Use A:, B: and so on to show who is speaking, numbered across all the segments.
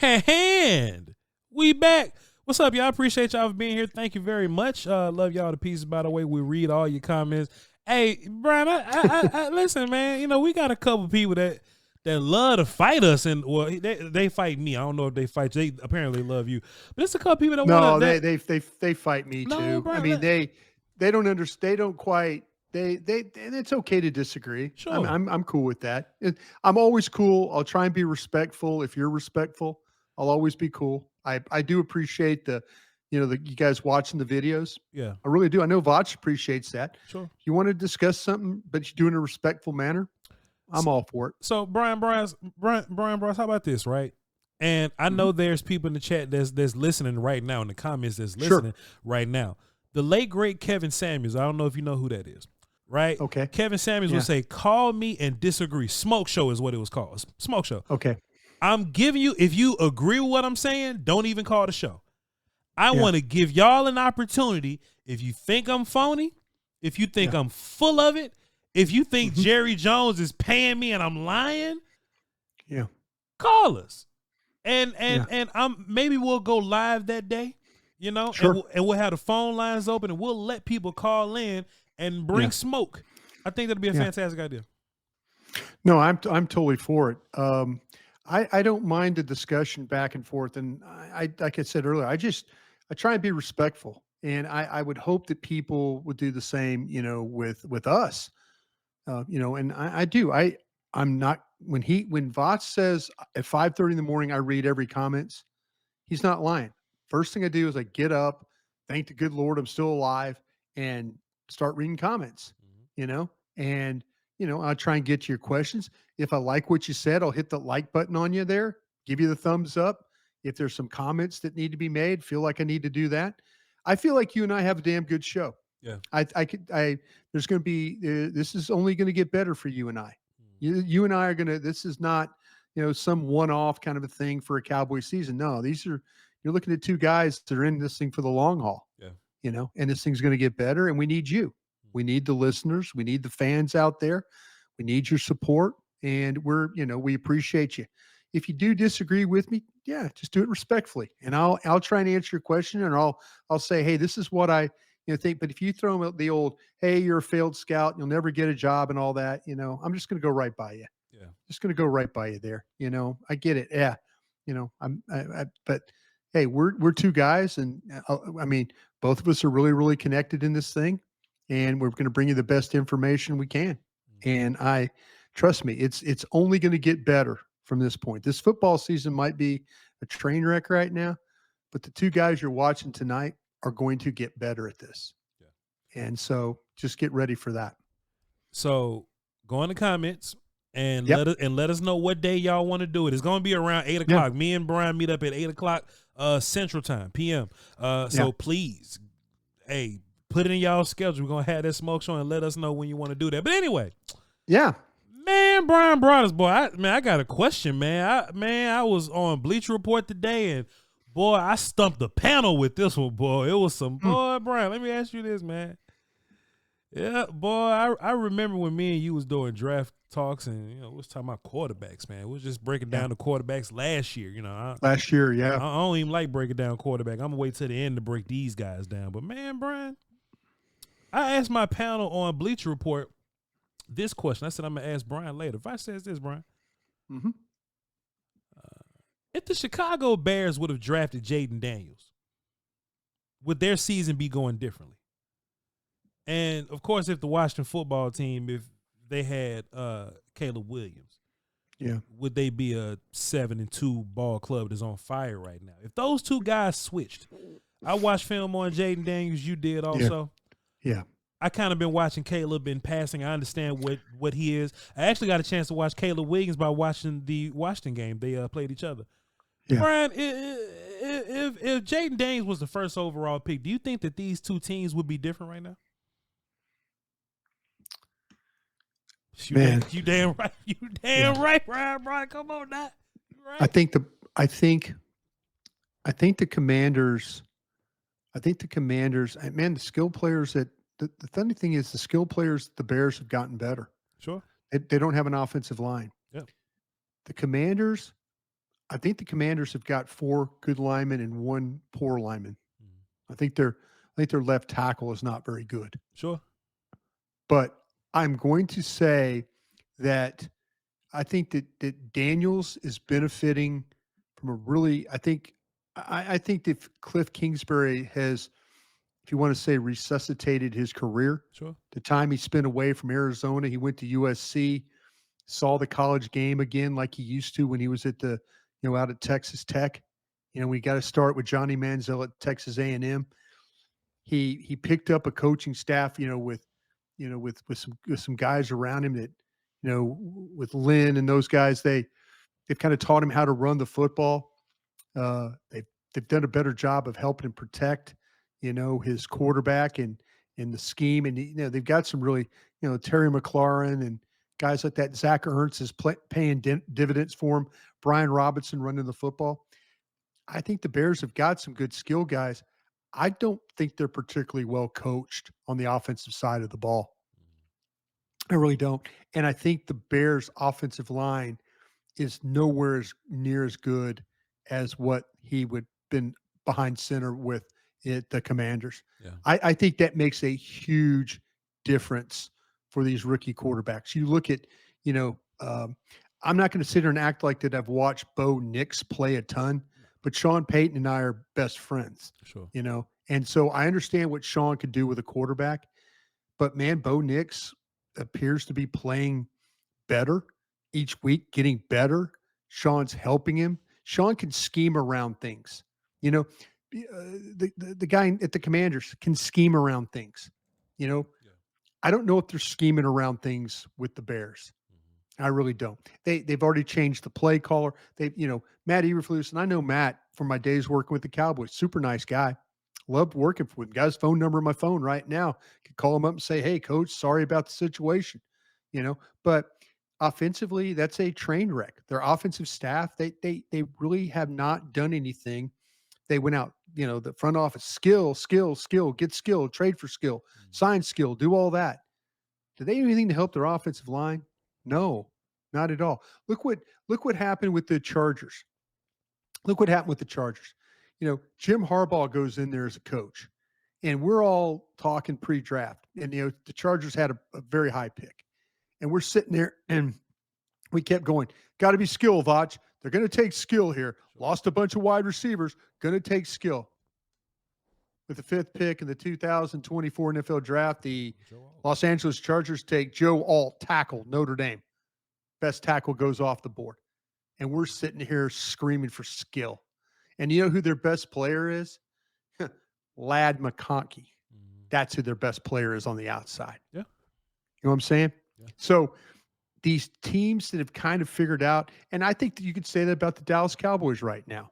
A: And we back. What's up, y'all? Appreciate y'all for being here. Thank you very much. Love y'all to pieces, by the way. We read all your comments. Hey, Brian, I listen, man. You know, we got a couple people that love to fight us, and well, they fight me. I don't know if they fight. They apparently love you, but it's a couple people that want to.
B: No, they fight me too. Brian, I mean, they don't understand. They don't quite. It's okay to disagree.
A: Sure.
B: I'm cool with that. I'm always cool. I'll try and be respectful. If you're respectful, I'll always be cool. I do appreciate you guys watching the videos.
A: Yeah,
B: I really do. I know Voch appreciates that.
A: Sure.
B: If you want to discuss something, but you do it in a respectful manner, I'm all for it.
A: So Brian Bryce, how about this, right? And I know there's people in the chat that's listening right now in the comments that's listening right now. The late great Kevin Samuels. I don't know if you know who that is, right?
B: Okay.
A: Kevin Samuels would say, "Call me and disagree." Smoke show is what it was called. Smoke show.
B: Okay.
A: I'm giving you, if you agree with what I'm saying, don't even call the show. I want to give y'all an opportunity. If you think I'm phony, if you think I'm full of it, if you think Jerry Jones is paying me and I'm lying, call us. And maybe we'll go live that day, you know, and we'll have the phone lines open and we'll let people call in and bring smoke. I think that'd be a fantastic idea.
B: No, I'm totally for it. I don't mind the discussion back and forth. And I like I said earlier, I try and be respectful. And I would hope that people would do the same, you know, with us. You know, and I do. I'm not when Voch says at 5:30 in the morning, I read every comments. He's not lying. First thing I do is I get up, thank the good Lord I'm still alive, and start reading comments. You know, and you know, I'll try and get to your questions. If I like what you said, I'll hit the like button on you there, give you the thumbs up. If there's some comments that need to be made, feel like I need to do that. I feel like you and I have a damn good show.
A: Yeah.
B: There's going to be, this is only going to get better for you and I. You and I are going to, this is not, you know, some one-off kind of a thing for a Cowboy season. No, you're looking at two guys that are in this thing for the long haul.
A: Yeah.
B: You know, and this thing's going to get better, and we need you. We need the listeners. We need the fans out there. We need your support, and we appreciate you. If you do disagree with me, just do it respectfully, and I'll try and answer your question, and I'll say, hey, this is what I think. But if you throw them the old, hey, you're a failed scout, you'll never get a job, and all that, I'm just going to go right by you.
A: Yeah,
B: just going to go right by you there. I get it. Yeah, but hey, we're two guys, and I mean, both of us are really, really connected in this thing. And we're going to bring you the best information we can. And trust me, it's only going to get better from this point. This football season might be a train wreck right now, but the two guys you're watching tonight are going to get better at this. Yeah. And so just get ready for that.
A: So go in the comments and let us know what day y'all want to do it. It's going to be around 8 o'clock. Me and Brian meet up at 8 o'clock Central Time, PM. So please, hey, put it in y'all schedule. We're going to have that smoke show and let us know when you want to do that. But anyway.
B: Yeah.
A: Man, Brian Brothers, boy, I got a question, man. I was on Bleacher Report today, and, boy, I stumped the panel with this one, boy. It was some, boy, Brian, let me ask you this, man. Yeah, boy, I remember when me and you was doing draft talks, and, we was talking about quarterbacks, man. We was just breaking down the quarterbacks last year,
B: Last year,
A: I don't even like breaking down quarterback. I'm going to wait till the end to break these guys down. But, man, Brian, I asked my panel on Bleacher Report this question. I said I'm going to ask Brian later. If I says this, Brian, if the Chicago Bears would have drafted Jaden Daniels, would their season be going differently? And, of course, if the Washington football team, if they had Caleb Williams, would they be a 7-2 ball club that's on fire right now? If those two guys switched, I watched film on Jaden Daniels. You did also.
B: Yeah.
A: I kind of been watching Caleb in passing. I understand what he is. I actually got a chance to watch Caleb Williams by watching the Washington game. They played each other. Yeah. Brian, if Jaden Daniels was the first overall pick, do you think that these two teams would be different right now? You damn right. You damn right, Brian. Come on now. Right.
B: I think the Commanders. Man, the skill players that the funny thing is the skill players, the Bears have gotten better.
A: Sure.
B: They don't have an offensive line.
A: Yeah.
B: The Commanders, I think the Commanders have got 4 good linemen and 1 poor lineman.
A: Mhm.
B: I think their left tackle is not very good.
A: Sure.
B: But I'm going to say that I think that Daniels is benefiting from a really I think that Cliff Kingsbury has, if you want to say, resuscitated his career.
A: Sure.
B: The time he spent away from Arizona, he went to USC, saw the college game again like he used to when he was at out at Texas Tech. We got to start with Johnny Manziel at Texas A&M. He picked up a coaching staff, with some guys around him that, with Lynn and those guys, they've kind of taught him how to run the football. They've done a better job of helping him protect, his quarterback and the scheme. And they've got some really, Terry McLaurin and guys like that. Zach Ertz is paying dividends for him. Brian Robinson running the football. I think the Bears have got some good skill guys. I don't think they're particularly well coached on the offensive side of the ball. I really don't. And I think the Bears' offensive line is nowhere as near as good as what he would been behind center with the Commanders.
A: Yeah.
B: I think that makes a huge difference for these rookie quarterbacks. You look at, I'm not going to sit here and act like that I've watched Bo Nix play a ton, but Sean Payton and I are best friends.
A: Sure.
B: And so I understand what Sean could do with a quarterback, but man, Bo Nix appears to be playing better each week, getting better. Sean's helping him. Sean can scheme around things. The guy at the Commanders can scheme around things.
A: Yeah.
B: I don't know if they're scheming around things with the Bears. I really don't. They've already changed the play caller. Matt Eberflus, and I know Matt from my days working with the Cowboys. Super nice guy. Loved working with him. Got his phone number on my phone right now. Could call him up and say, "Hey, coach, sorry about the situation." But offensively, that's a train wreck. Their offensive staff, they really have not done anything. They went out, the front office, skill, get skill, trade for skill, sign skill, do all that. Do they do anything to help their offensive line? No, not at all. Look what happened with the Chargers. Look what happened with the Chargers. Jim Harbaugh goes in there as a coach, and we're all talking pre-draft, and the Chargers had a very high pick, and we're sitting there and we kept going. Got to be skill, Voch. They're going to take skill here. Lost a bunch of wide receivers. Going to take skill. With the 5th pick in the 2024 NFL draft, the Los Angeles Chargers take Joe Alt, tackle, Notre Dame. Best tackle goes off the board. And we're sitting here screaming for skill. And you know who their best player is? Lad McConkey. That's who their best player is on the outside.
A: Yeah.
B: You know what I'm saying?
A: Yeah.
B: So these teams that have kind of figured out, and I think that you could say that about the Dallas Cowboys right now.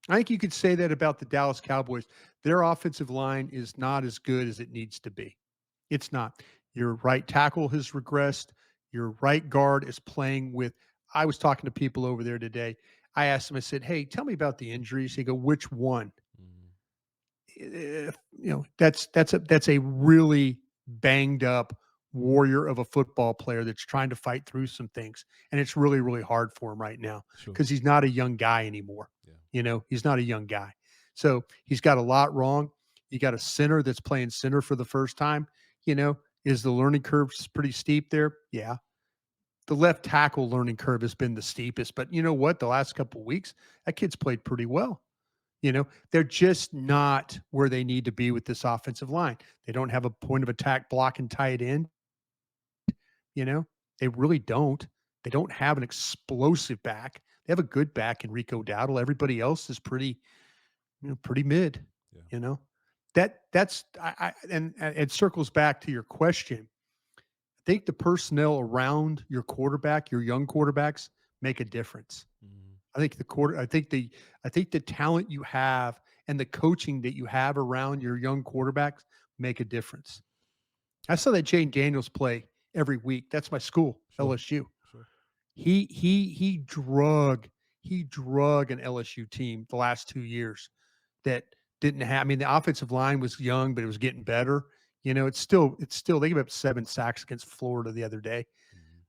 B: I think you could say that about the Dallas Cowboys. Their offensive line is not as good as it needs to be. It's not. Your right tackle has regressed. Your right guard is playing with – I was talking to people over there today. I asked them, I said, "Hey, tell me about the injuries." He go, "Which one?" That's a really banged up warrior of a football player that's trying to fight through some things. And it's really, really hard for him right now because he's not a young guy anymore. Yeah. He's not a young guy. So he's got a lot wrong. You got a center that's playing center for the first time. Is the learning curve pretty steep there? Yeah. The left tackle learning curve has been the steepest, but you know what? The last couple of weeks, that kid's played pretty well. They're just not where they need to be with this offensive line. They don't have a point of attack block and tight end. They really don't. They don't have an explosive back. They have a good back in Rico Dowdle. Everybody else is pretty mid. Yeah. That's and it circles back to your question. I think the personnel around your quarterback, your young quarterbacks, make a difference. I think I think the talent you have and the coaching that you have around your young quarterbacks make a difference. I saw that Jane Daniels play every week. That's my school, LSU.
A: Sure.
B: He drug an LSU team the last 2 years that didn't have. I mean, the offensive line was young, but it was getting better. It's still they gave up 7 sacks against Florida the other day.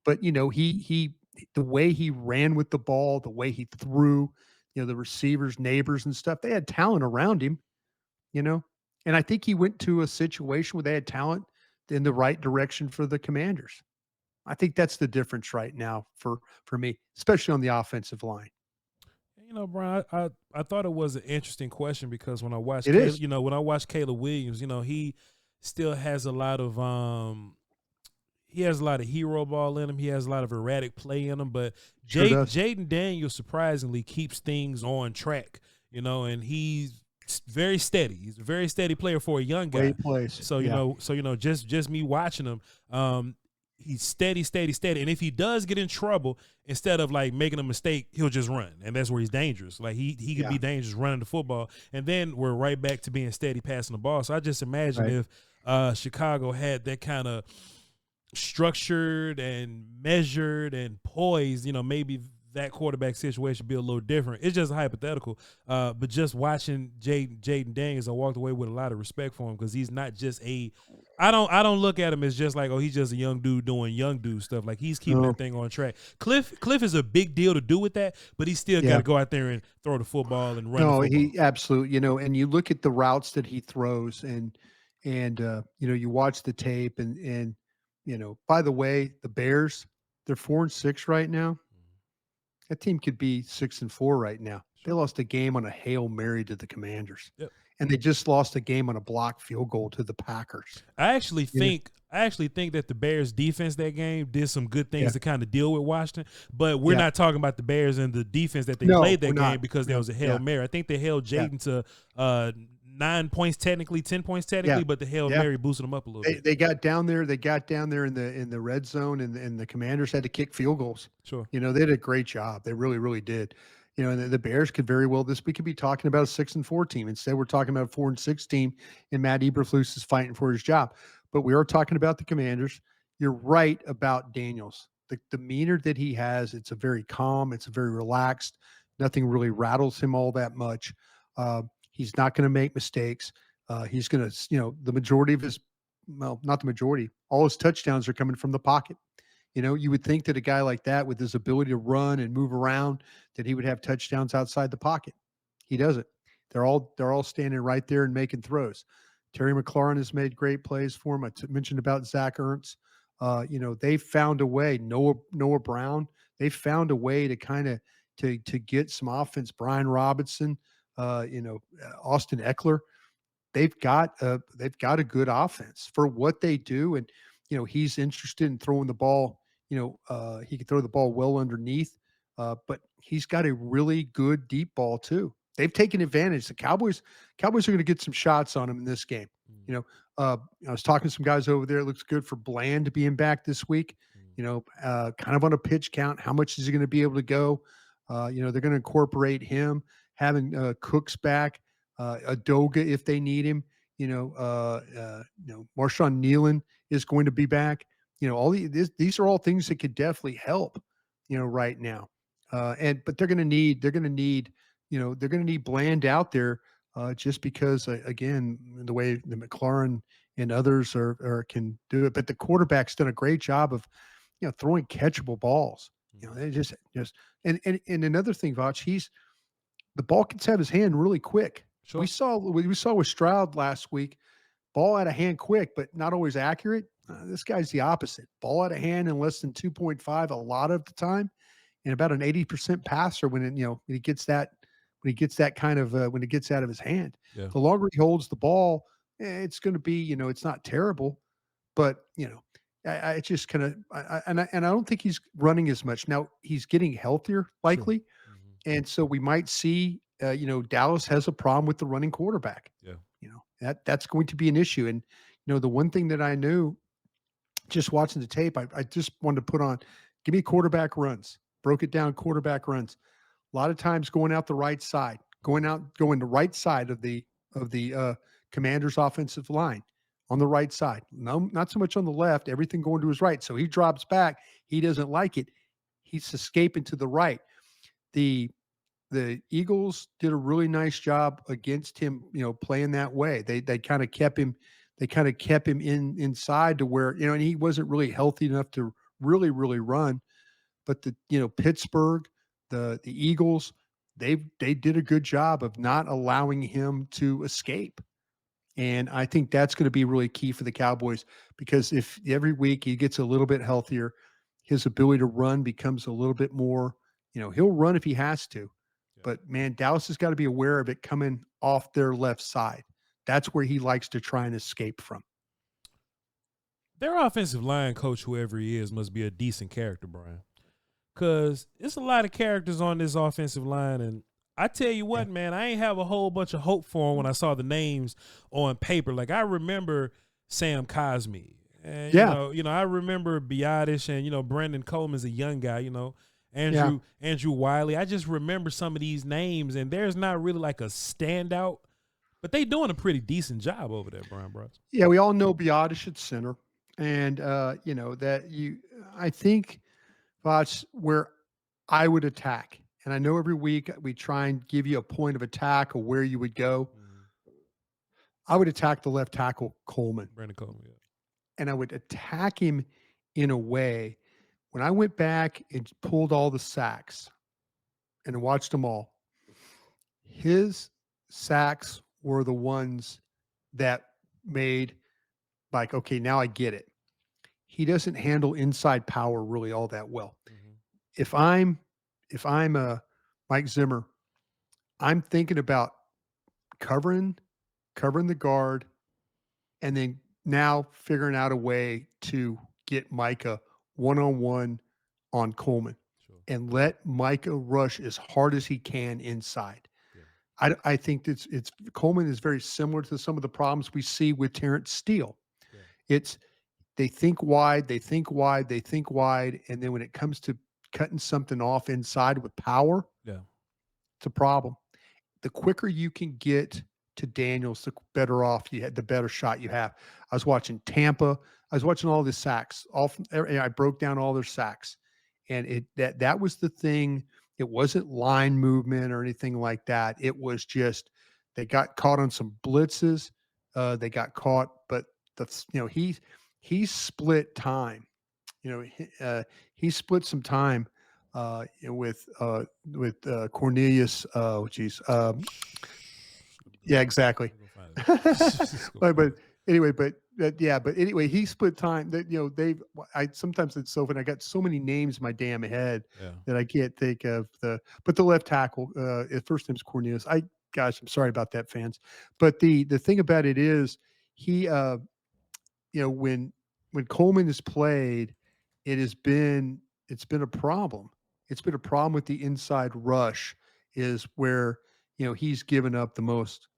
B: But he the way he ran with the ball, the way he threw, the receivers, neighbors, and stuff. They had talent around him, you know, and I think he went to a situation where they had talent in the right direction for the Commanders. I think that's the difference right now for me, especially on the offensive line.
A: Brian, I thought it was an interesting question because when I watched
B: It is.
A: When I watched Caleb Williams, he still has a lot of hero ball in him. He has a lot of erratic play in him, but
B: Sure does.
A: Jaden Daniels surprisingly keeps things on track, and he's very steady. He's a very steady player for a young guy.
B: Way he plays.
A: So, just me watching him, he's steady. And if he does get in trouble, instead of like making a mistake, he'll just run. And that's where he's dangerous. Like he could be dangerous running the football. And then we're right back to being steady passing the ball. So I just imagine if Chicago had that kind of structured and measured and poised, maybe that quarterback situation be a little different. It's just hypothetical. But just watching Jaden Daniels, I walked away with a lot of respect for him because he's not just I don't look at him as just like, oh, he's just a young dude doing young dude stuff. Like he's keeping that thing on track. Cliff is a big deal to do with that, but he still got to go out there and throw the football and run.
B: No, he absolutely, and you look at the routes that he throws and you watch the tape and by the way, the Bears, they're 4-6 right now. That team could be 6-4 right now. They lost a game on a Hail Mary to the Commanders.
A: Yep.
B: And they just lost a game on a blocked field goal to the Packers.
A: I actually think that the Bears defense that game did some good things to kind of deal with Washington, but we're not talking about the Bears and the defense that they played that game because there was a Hail Mary. I think they held Jaden to 9 points technically, 10 points technically, but the Hail Mary boosted them up a little bit.
B: They got down there. They got down there in the red zone, and the Commanders had to kick field goals.
A: Sure,
B: they did a great job. They really, really did. And the Bears could very well we could be talking about a 6-4 team. Instead, we're talking about a 4-6 team, and Matt Eberflus is fighting for his job. But we are talking about the Commanders. You're right about Daniels. The demeanor that he has, it's a very calm, it's a very relaxed. Nothing really rattles him all that much. He's not going to make mistakes. He's going to, the majority of not the majority, all his touchdowns are coming from the pocket. You would think that a guy like that with his ability to run and move around, that he would have touchdowns outside the pocket. He doesn't. They're all standing right there and making throws. Terry McLaurin has made great plays for him. I mentioned about Zach Ertz. They found a way. Noah Brown. They found a way to kind of to get some offense. Brian Robinson. Austin Eckler. They've got a good offense for what they do, and he's interested in throwing the ball. He can throw the ball well underneath, but he's got a really good deep ball too. They've taken advantage. The Cowboys are going to get some shots on him in this game. I was talking to some guys over there. It looks good for Bland being back this week. Kind of on a pitch count. How much is he going to be able to go? They're going to incorporate him, having Cooks back, Adoga if they need him. Marshawn Nealon is going to be back. All these are all things that could definitely help. Right now, but they're going to need Bland out there just because again the way the McLaurin and others can do it. But the quarterback's done a great job of throwing catchable balls. They just and another thing, Voch, the ball can have his hand really quick.
A: Sure.
B: We saw with Stroud last week, ball out of hand quick, but not always accurate. This guy's the opposite. Ball out of hand in less than 2.5 a lot of the time, and about an 80% passer when he gets that kind of when it gets out of his hand.
A: Yeah.
B: The longer he holds the ball, it's going to be it's not terrible, but I just kind of and I don't think he's running as much now. He's getting healthier likely.
A: Sure. Mm-hmm.
B: And so we might see, Dallas has a problem with the running quarterback.
A: Yeah.
B: That's going to be an issue. And, the one thing that I knew just watching the tape, I just wanted to put on, give me quarterback runs, broke it down, quarterback runs. A lot of times going out the right side, going the right side of the Commander's offensive line on the right side. No, not so much on the left, everything going to his right. So he drops back. He doesn't like it. He's escaping to the right. The Eagles did a really nice job against him, playing that way. They kind of kept him inside to where, and he wasn't really healthy enough to really, really run. but Pittsburgh, the Eagles, they did a good job of not allowing him to escape. And I think that's going to be really key for the Cowboys, because if every week he gets a little bit healthier, his ability to run becomes a little bit more, he'll run if he has to.
A: Yeah.
B: But man, Dallas has got to be aware of it coming off their left side. That's where he likes to try and escape from.
A: Their offensive line coach, whoever he is, must be a decent character, Brian. Because it's a lot of characters on this offensive line. And I tell you what, man, I ain't have a whole bunch of hope for him when I saw the names on paper. Like, I remember Sam Cosmi. And, I remember Biotish and, Brandon Coleman's a young guy, Andrew Wiley. I just remember some of these names, and there's not really like a standout, but they doing a pretty decent job over there, Brian Bros.
B: Yeah, we all know Biotish at center. And, I think that's where I would attack. And I know every week we try and give you a point of attack or where you would go. Mm-hmm. I would attack the left tackle,
A: Brandon Coleman, yeah.
B: And I would attack him in a way. When I went back and pulled all the sacks and watched them all, his sacks were the ones that made like, okay, now I get it. He doesn't handle inside power really all that well. Mm-hmm. If I'm Mike Zimmer, I'm thinking about covering the guard, and then now figuring out a way to get Micah one-on-one on Coleman. Sure. And let Micah rush as hard as he can inside. Yeah. I think it's Coleman is very similar to some of the problems we see with Terrence Steele. Yeah. They think wide, and then when it comes to cutting something off inside with power, it's a problem. The quicker you can get to Daniels, the better off you had, the better shot you have. I was watching Tampa. I was watching all the sacks. I broke down all their sacks, and that was the thing. It wasn't line movement or anything like that. It was just they got caught on some blitzes. They got caught, but he split time. He split some time with Cornelius. Yeah, exactly. but anyway, he split time. That sometimes it's so funny. I got so many names in my damn head that I can't think of but the left tackle. His first name's Cornelius. I'm sorry about that, fans. But the thing about it is he when Coleman has played, it's been a problem. It's been a problem with the inside rush, is where he's given up the most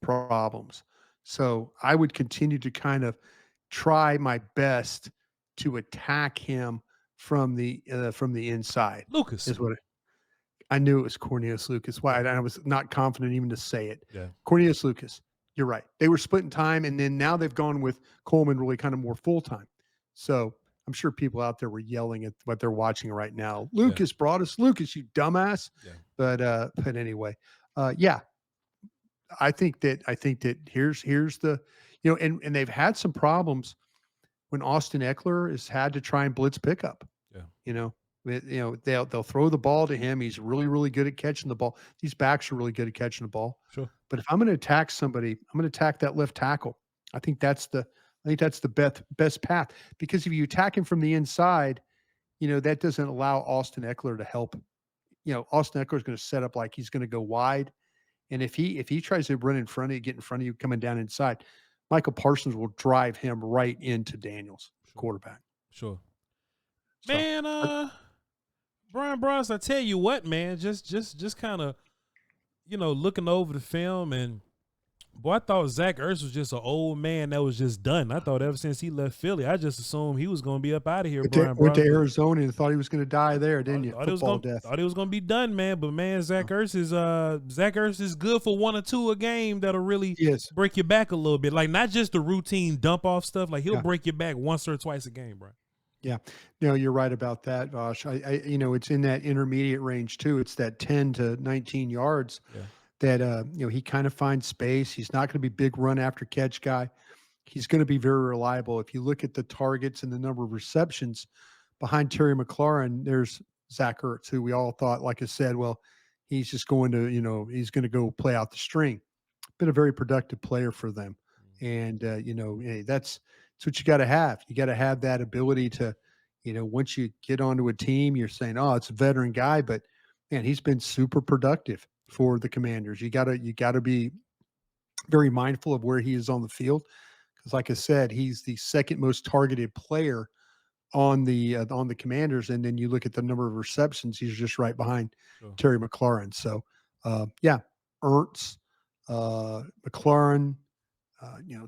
B: problems. So I would continue to kind of try my best to attack him from the inside.
A: Lucas
B: is what I knew it was Cornelius Lucas. Why I was not confident even to say it.
A: Yeah,
B: Cornelius Lucas. You're right. They were splitting time, and then now they've gone with Coleman really kind of more full time. So I'm sure people out there were yelling at what they're watching right now. Lucas brought us Lucas, you dumbass. Yeah. But anyway, I think that here's the and they've had some problems when Austin Eckler has had to try and blitz pickup. Yeah. They'll throw the ball to him. He's really, really good at catching the ball. These backs are really good at catching the ball.
A: Sure.
B: But if I'm going to attack somebody, I'm going to attack that left tackle. I think that's the best path, because if you attack him from the inside, that doesn't allow Austin Eckler to help. Austin Eckler is going to set up like he's going to go wide. And if he tries to run in front of you, get in front of you, coming down inside, Michael Parsons will drive him right into Daniels, quarterback.
A: Sure. So, man, Brian Bros, I tell you what, man, just kind of, looking over the film, and boy, I thought Zach Ertz was just an old man that was just done. I thought ever since he left Philly, I just assumed he was going to be up out of here.
B: Went to Arizona and thought he was going to die there, didn't you?
A: Thought he was going to be done, man. But man, Zach Ertz is good for 1 or 2 a game that'll really break your back a little bit. Like, not just the routine dump off stuff. Like, he'll break your back once or twice a game, bro.
B: Yeah, no, you're right about that, Voch. It's in that intermediate range too. It's that 10 to 19 yards that he kind of finds space. He's not going to be big run after catch guy. He's going to be very reliable. If you look at the targets and the number of receptions behind Terry McLaurin, there's Zach Ertz, who we all thought, like I said, well, he's just going to, he's going to go play out the string. Been a very productive player for them. And, hey, that's what you got to have. You got to have that ability to, once you get onto a team, you're saying, oh, it's a veteran guy, but man, he's been super productive for the Commanders. You gotta be very mindful of where he is on the field. Because like I said, he's the second most targeted player on the Commanders. And then you look at the number of receptions, he's just right behind Terry McLaurin. So yeah, Ertz, McLaurin,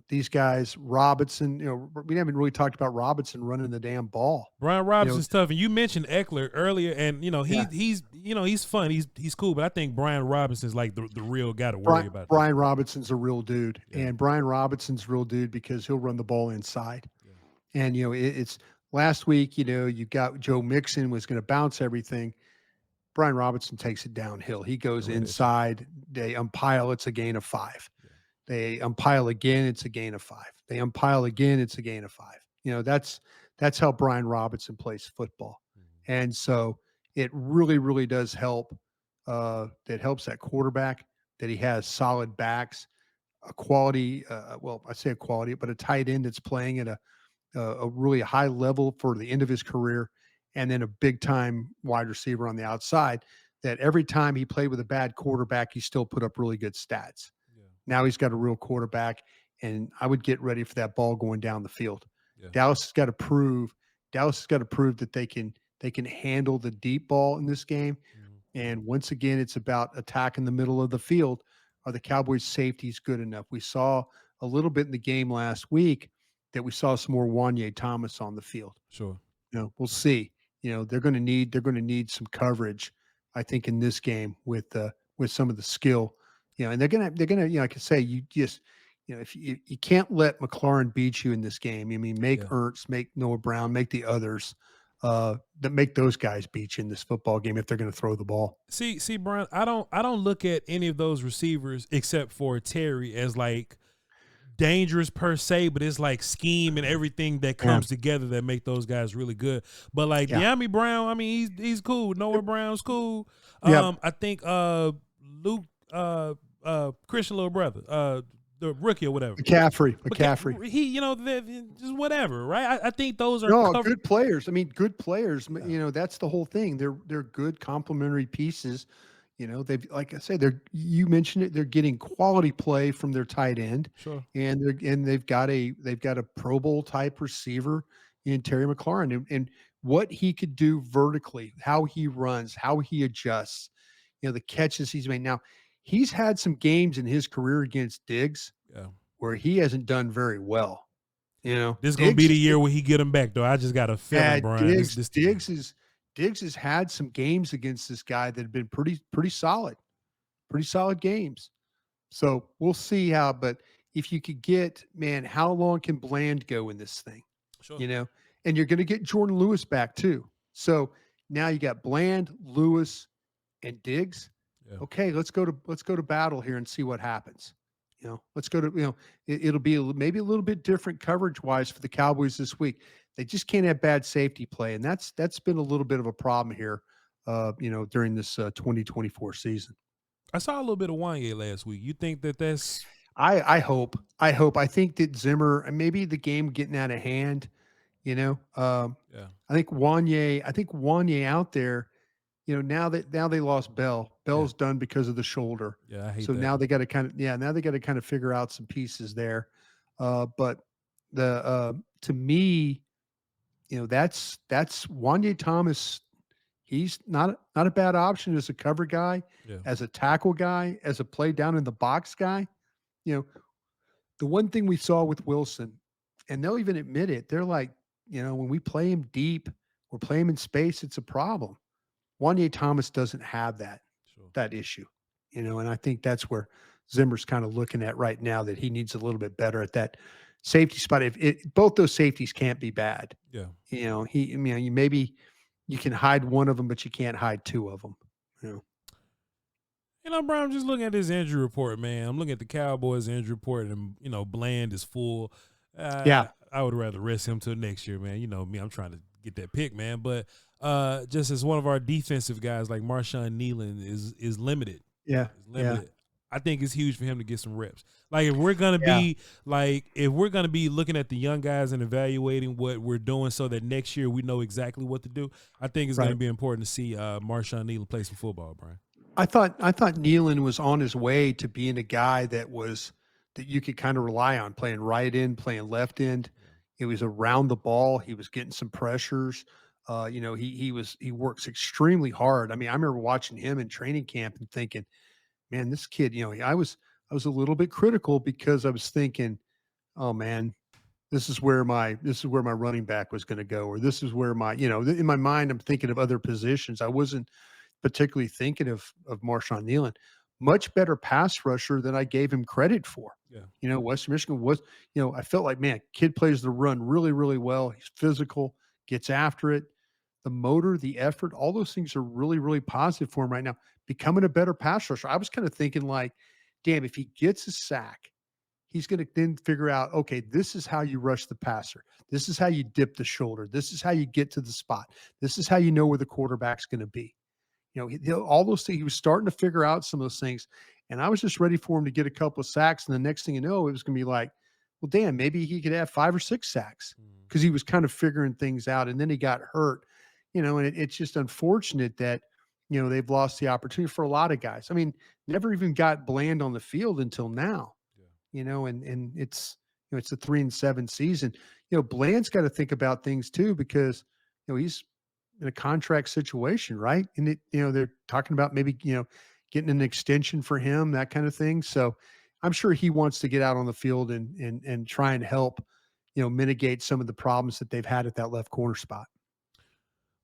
B: these guys, Robinson, we haven't really talked about Robinson running the damn ball.
A: Brian Robinson's tough. And you mentioned Eckler earlier, and he's fun. He's cool, but I think Brian Robinson's like the real guy to worry about.
B: Brian Robinson's a real dude. Yeah. And Brian Robinson's a real dude because he'll run the ball inside. Yeah. And it's last week, you got Joe Mixon was going to bounce everything. Brian Robinson takes it downhill. He goes inside. They umpile, it's a gain of 5. They umpile again, it's a gain of 5. They umpile again, it's a gain of 5. That's how Brian Robinson plays football. Mm-hmm. And so it really, really does help. It helps that quarterback that he has solid backs, a quality, I say a quality, but a tight end that's playing at a really high level for the end of his career, and then a big time wide receiver on the outside that every time he played with a bad quarterback, he still put up really good stats. Now he's got a real quarterback, and I would get ready for that ball going down the field. Yeah. Dallas has got to prove that they can handle the deep ball in this game. Mm-hmm. And once again, it's about attacking the middle of the field. Are the Cowboys' safeties good enough? We saw a little bit in the game last week that we saw some more Wanye Thomas on the field.
A: Sure.
B: We'll see. They're going to need some coverage, I think, in this game with some of the skill. And they're gonna, like I say, you just, if you can't let McLaurin beat you in this game. I mean, make Ertz, make Noah Brown, make the others, that make those guys beat you in this football game if they're going to throw the ball.
A: See, Brian, I don't look at any of those receivers except for Terry as like dangerous per se, but it's like scheme and everything that comes together that make those guys really good. But like De'Ami Brown, I mean, he's cool. Noah Brown's cool. I think Luke. Christian little brother, the rookie or whatever.
B: McCaffrey.
A: He, just whatever, right? I think those are
B: good players. I mean, good players. That's the whole thing. They're good complementary pieces. They've, like I said, you mentioned it. They're getting quality play from their tight end.
A: Sure.
B: And they've got a Pro Bowl type receiver in Terry McLaurin, and what he could do vertically, how he runs, how he adjusts, the catches he's made. Now, he's had some games in his career against Diggs where he hasn't done very well.
A: This is going to be the year where he get him back, though. I just got a feeling, Brian.
B: Diggs has had some games against this guy that have been pretty solid games. So we'll see how. But if you could get, how long can Bland go in this thing?
A: Sure.
B: And you're going to get Jordan Lewis back too. So now you got Bland, Lewis, and Diggs. Yeah. Okay, let's go to battle here and see what happens. Let's go to, it'll be maybe a little bit different coverage wise for the Cowboys this week. They just can't have bad safety play, and that's been a little bit of a problem here, during this 2024 season.
A: I saw a little bit of Wanye last week. You think that's?
B: I hope. I think that Zimmer, maybe the game getting out of hand. I think Wanye out there. Now they lost Bell. Bell's done because of the shoulder.
A: Yeah, I hate
B: so
A: that.
B: now they got to kind of figure out some pieces there. But to me, that's Wanye Thomas. He's not a bad option as a cover guy, as a tackle guy, as a play down in the box guy. The one thing we saw with Wilson, and they'll even admit it, they're like, when we play him deep, we're playing him in space, it's a problem. Wanye Thomas doesn't have that issue, and I think that's where Zimmer's kind of looking at right now, that he needs a little bit better at that safety spot. If both those safeties can't be bad, maybe you can hide one of them, but you can't hide two of them.
A: Brian, I'm just looking at this injury report, man. I'm looking at the Cowboys injury report, and Bland is full. I would rather rest him till next year, man. You know me, I'm trying to get that pick, man. But just as one of our defensive guys, like Marshawn Nealon is limited.
B: Yeah.
A: Is limited.
B: Yeah.
A: I think it's huge for him to get some reps. Like if we're gonna be looking at the young guys and evaluating what we're doing, so that next year we know exactly what to do. I think it's gonna be important to see Marshawn Nealon play some football, Brian.
B: I thought Nealon was on his way to being a guy that you could kind of rely on, playing right end, playing left end. He was around the ball. He was getting some pressures. He works extremely hard. I mean, I remember watching him in training camp and thinking, man, this kid, I was a little bit critical because I was thinking, oh man, this is where my running back was going to go, or this is where my, in my mind, I'm thinking of other positions. I wasn't particularly thinking of Marshawn Nealon. Much better pass rusher than I gave him credit for.
A: Yeah.
B: Western Michigan was, I felt like, man, kid plays the run really, really well. He's physical, gets after it. The motor, the effort, all those things are really, really positive for him right now. Becoming a better pass rusher. I was kind of thinking like, damn, if he gets a sack, he's going to then figure out, okay, this is how you rush the passer. This is how you dip the shoulder. This is how you get to the spot. This is how you know where the quarterback's going to be. All those things, he was starting to figure out some of those things. And I was just ready for him to get a couple of sacks. And the next thing you know, it was going to be like, well, damn, maybe he could have 5 or 6 sacks because he was kind of figuring things out. And then he got hurt, and it's just unfortunate that, they've lost the opportunity for a lot of guys. I mean, never even got Bland on the field until now, and it's, it's a 3-7 season. Bland's got to think about things too, because, he's in a contract situation, right? And they're talking about maybe, getting an extension for him, that kind of thing. So I'm sure he wants to get out on the field and try and help, mitigate some of the problems that they've had at that left corner spot.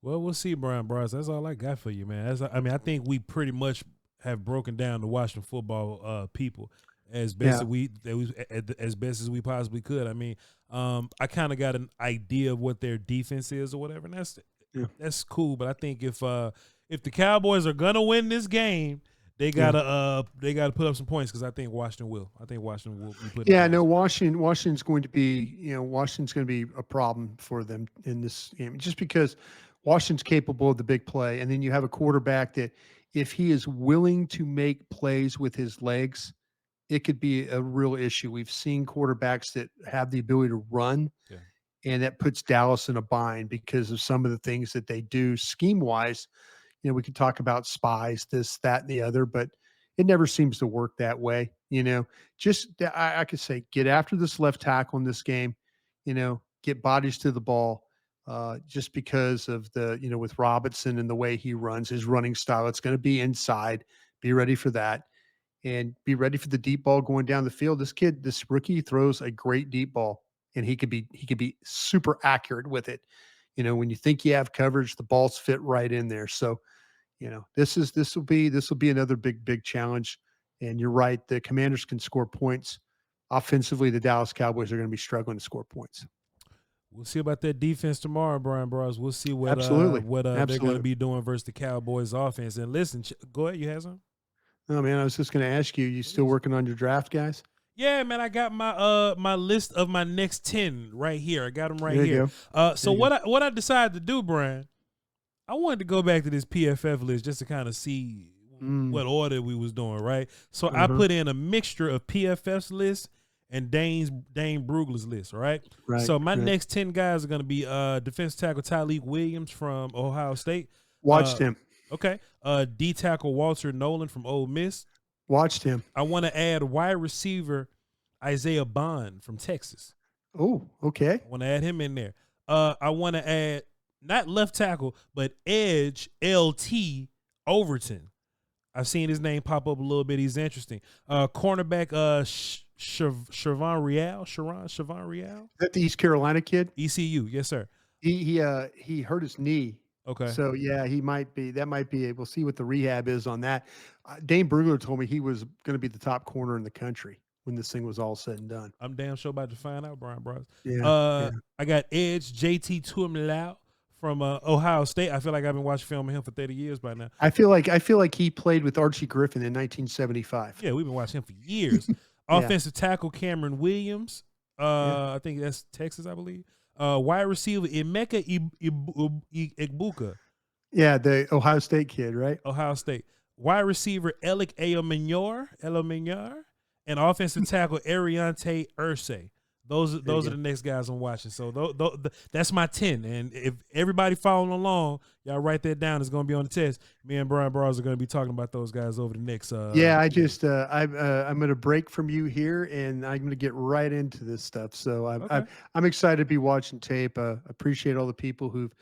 A: Well, we'll see, Brian Bros. That's all I got for you, man. I think we pretty much have broken down the Washington football people as best as best as we possibly could. I mean, I kind of got an idea of what their defense is or whatever, and that's cool. But I think if the Cowboys are gonna win this game, they gotta put up some points, because I think Washington will. I think Washington will be putting.
B: Yeah, no, Washington's going to be Washington's going to be a problem for them in this game, just because Washington's capable of the big play, and then you have a quarterback that, if he is willing to make plays with his legs, it could be a real issue. We've seen quarterbacks that have the ability to run, and that puts Dallas in a bind because of some of the things that they do scheme-wise. We could talk about spies, this, that, and the other, but it never seems to work that way. I could say, get after this left tackle in this game, get bodies to the ball. Just because of the, with Robinson and the way he runs, his running style, it's going to be inside. Be ready for that, and be ready for the deep ball going down the field. This rookie throws a great deep ball, and he could be super accurate with it. When you think you have coverage, the balls fit right in there. So, this will be another big challenge. And you're right, the Commanders can score points. Offensively, the Dallas Cowboys are going to be struggling to score points.
A: We'll see about that defense tomorrow, Brian Bros. We'll see what
B: Absolutely.
A: They're going to be doing versus the Cowboys offense. And listen, go ahead. You have something?
B: No, man, I was just going to ask you. You still working on your draft, guys?
A: Yeah, man. I got my list of my next 10 right here. I got them right
B: there
A: here. So
B: what
A: I decided to do, Brian, I wanted to go back to this PFF list just to kind of see what order we was doing, right? So I put in a mixture of PFF's list and Dane Brugler's list, right? So my next 10 guys are going to be defensive tackle Tyleik Williams from Ohio State.
B: Watched him.
A: Okay. D tackle Walter Nolan from Ole Miss.
B: Watched him.
A: I want to add wide receiver Isaiah Bond from Texas.
B: Oh, okay.
A: I want to add him in there. I want to add not left tackle, but edge LT Overton. I've seen his name pop up a little bit. He's interesting. Cornerback Shavon Real.
B: Is that the East Carolina kid?
A: ECU, yes, sir.
B: He hurt his knee.
A: Okay.
B: So yeah, that might be. We'll see what the rehab is on that. Dane Brugler told me he was going to be the top corner in the country when this thing was all said and done.
A: I'm damn sure about to find out, Brian Bros.
B: Yeah.
A: I got edge JT Tuimoloau from Ohio State. I feel like I've been watching film of him for 30 years by now.
B: I feel like he played with Archie Griffin in 1975.
A: Yeah, we've been watching him for years. Offensive tackle Cameron Williams. I think that's Texas, I believe. Wide receiver Emeka Egbuka,
B: Yeah, the Ohio State kid, right?
A: Ohio State. Wide receiver Alec Elominar, and offensive tackle Ariante Ursay. Those are the next guys I'm watching. So that's my 10. And if everybody following along, y'all write that down. It's going to be on the test. Me and Brian Bars are going to be talking about those guys over the next.
B: I'm going to break from you here, and I'm going to get right into this stuff. So I'm excited to be watching tape. Appreciate all the people who've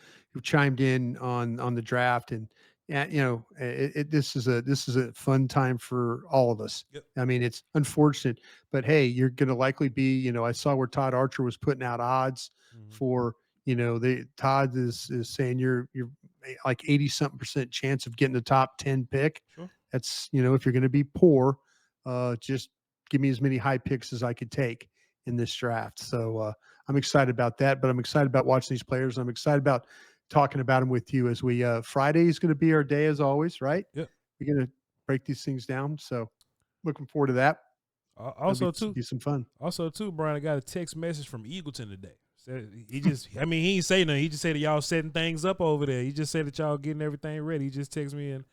B: chimed in on the draft, and this is a fun time for all of us.
A: Yep.
B: I mean, it's unfortunate, but hey, you're going to likely be. I saw where Todd Archer was putting out odds for. Todd is saying you're like 80-something% chance of getting the top 10 pick.
A: Sure.
B: That's if you're going to be poor, just give me as many high picks as I could take in this draft. So I'm excited about that. But I'm excited about watching these players. I'm excited about talking about them with you as we Friday is going to be our day as always, right?
A: Yep.
B: We're going to break these things down. So looking forward to that. Be some fun.
A: Also too, Brian, I got a text message from Eagleton today. He ain't say nothing. He just said that y'all setting things up over there. He just said that y'all getting everything ready. He just texted me and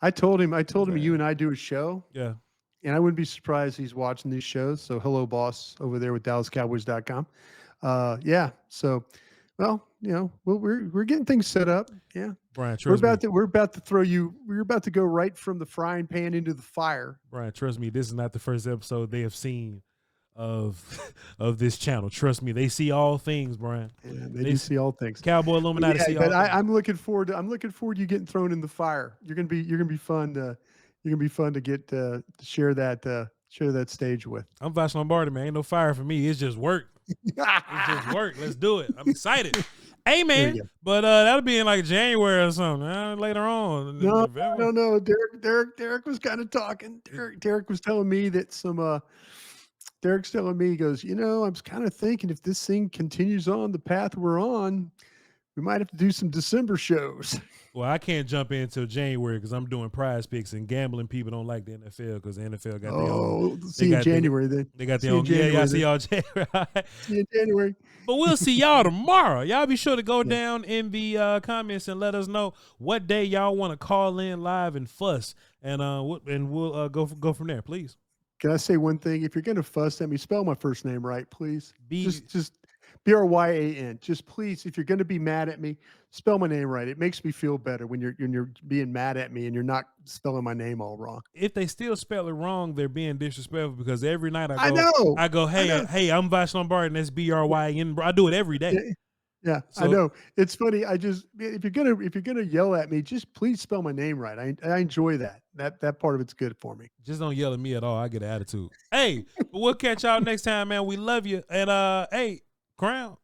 B: I told him you and I do a show.
A: Yeah.
B: And I wouldn't be surprised he's watching these shows. So hello, boss, over there with DallasCowboys.com. Yeah. So, well, we're getting things set up. Yeah.
A: Brian,
B: we're about to go right from the frying pan into the fire.
A: Brian, trust me, this is not the first episode they have seen of this channel. Trust me, they see all things, Brian.
B: Yeah, they do see all things.
A: Cowboy Illuminati see all things.
B: I'm looking forward to you getting thrown in the fire. You're gonna be fun to get to share that stage with.
A: I'm Voch Lombardi, man. Ain't no fire for me. It's just work. It's just work. Let's do it. I'm excited. Hey, man. But that'll be in like January or something. Later on.
B: No. Derek was kind of talking. Derek was telling me that Derek's telling me, he goes, I'm kind of thinking if this thing continues on the path we're on, we might have to do some December shows.
A: Well, I can't jump in until January because I'm doing prize picks, and gambling people don't like the NFL because the NFL got their own.
B: See you in January then.
A: They got their own. Yeah, I see y'all January.
B: See you in January.
A: But we'll see y'all tomorrow. Y'all be sure to go down in the comments and let us know what day y'all want to call in live and fuss, and we'll go from there, please.
B: Can I say one thing? If you're going to fuss at me, spell my first name right, please. Just Bryan. Just please, if you're going to be mad at me, spell my name right. It makes me feel better when you're being mad at me and you're not spelling my name all wrong.
A: If they still spell it wrong, they're being disrespectful because every night I go, hey, I'm Voch Lombardi and that's Bryan. I do it every day.
B: Yeah, so, I know. It's funny. If you're gonna yell at me, just please spell my name right. I enjoy that. That part of it's good for me.
A: Just don't yell at me at all. I get an attitude. Hey, we'll catch y'all next time, man. We love you. And hey, Crown.